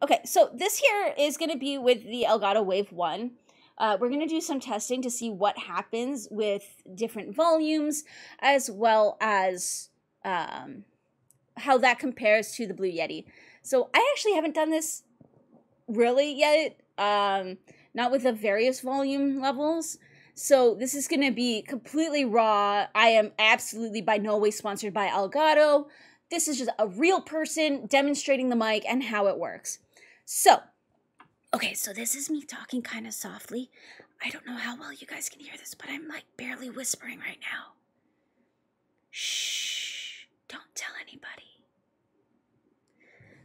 Okay, so this here is going to be with the Elgato Wave 1. We're going to do some testing to see what happens with different volumes, as well as how that compares to the Blue Yeti. So I actually haven't done this really yet, not with the various volume levels. So this is going to be completely raw. I am absolutely by no way sponsored by Elgato. This is just a real person demonstrating the mic and how it works. So, okay, so this is me talking kind of softly. I don't know how well you guys can hear this, but I'm like barely whispering right now. Shh, don't tell anybody.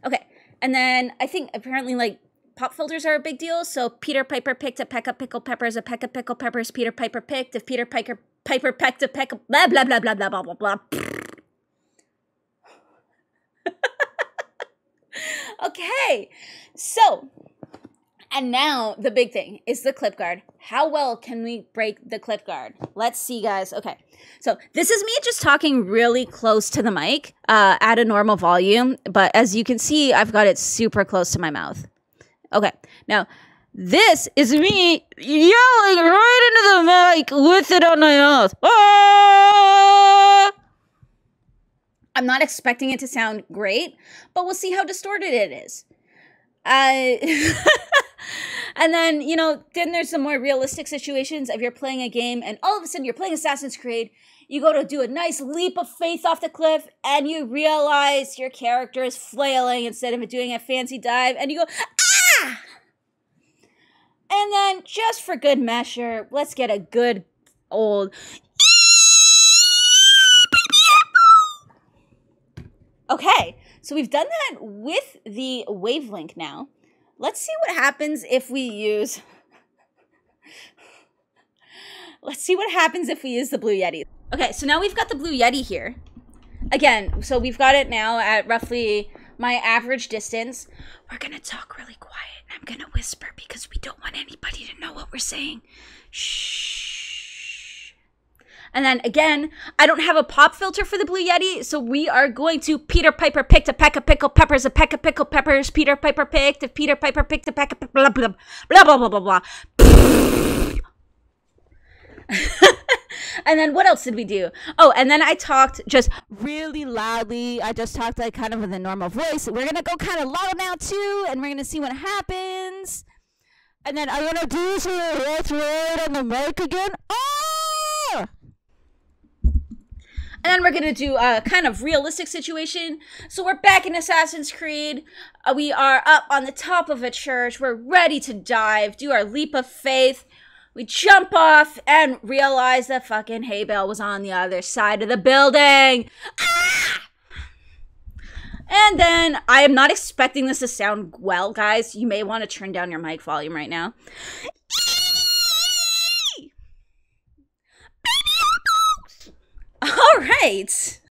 Okay, and then I think apparently like pop filters are a big deal. So Peter Piper picked a peck of pickled peppers, a peck of pickled peppers Peter Piper picked. If Peter Piper pecked a peck of blah, blah, blah, blah, blah, blah, blah, blah. Okay, so, and now the big thing is the clip guard. How well can we break the clip guard? Let's see, guys. Okay, so this is me just talking really close to the mic at a normal volume, but as you can see, I've got it super close to my mouth. Okay, now this is me yelling right into the mic with it on my mouth. Ah! I'm not expecting it to sound great, but we'll see how distorted it is. And then, you know, then there's some more realistic situations of you're playing a game and all of a sudden you're playing Assassin's Creed. You go to do a nice leap of faith off the cliff and you realize your character is flailing instead of doing a fancy dive and you go, ah! And then just for good measure, let's get a good old... Okay, so we've done that with the wavelength now. Let's see what happens if we use... Let's see what happens if we use the Blue Yeti. Okay, so now we've got the Blue Yeti here. Again, so we've got it now at roughly my average distance. We're going to talk really quiet, and I'm going to whisper because we don't want anybody to know what we're saying. Shh. And then again, I don't have a pop filter for the Blue Yeti, so we are going to Peter Piper picked a peck of pickled peppers, a peck of pickled peppers, Peter Piper picked, if Peter Piper picked a peck of blah, blah, blah, blah, blah, blah, blah. And then what else did we do? Oh, and then I talked just really loudly. I just talked like kind of in the normal voice. We're going to go kind of loud now too, and we're going to see what happens. And then I'm going to do some right on the mic again. Oh! And then we're going to do a kind of realistic situation. So we're back in Assassin's Creed. We are up on the top of a church. We're ready to dive, do our leap of faith. We jump off and realize that fucking hay bale was on the other side of the building. Ah! And then I am not expecting this to sound well, guys. You may want to turn down your mic volume right now. All right.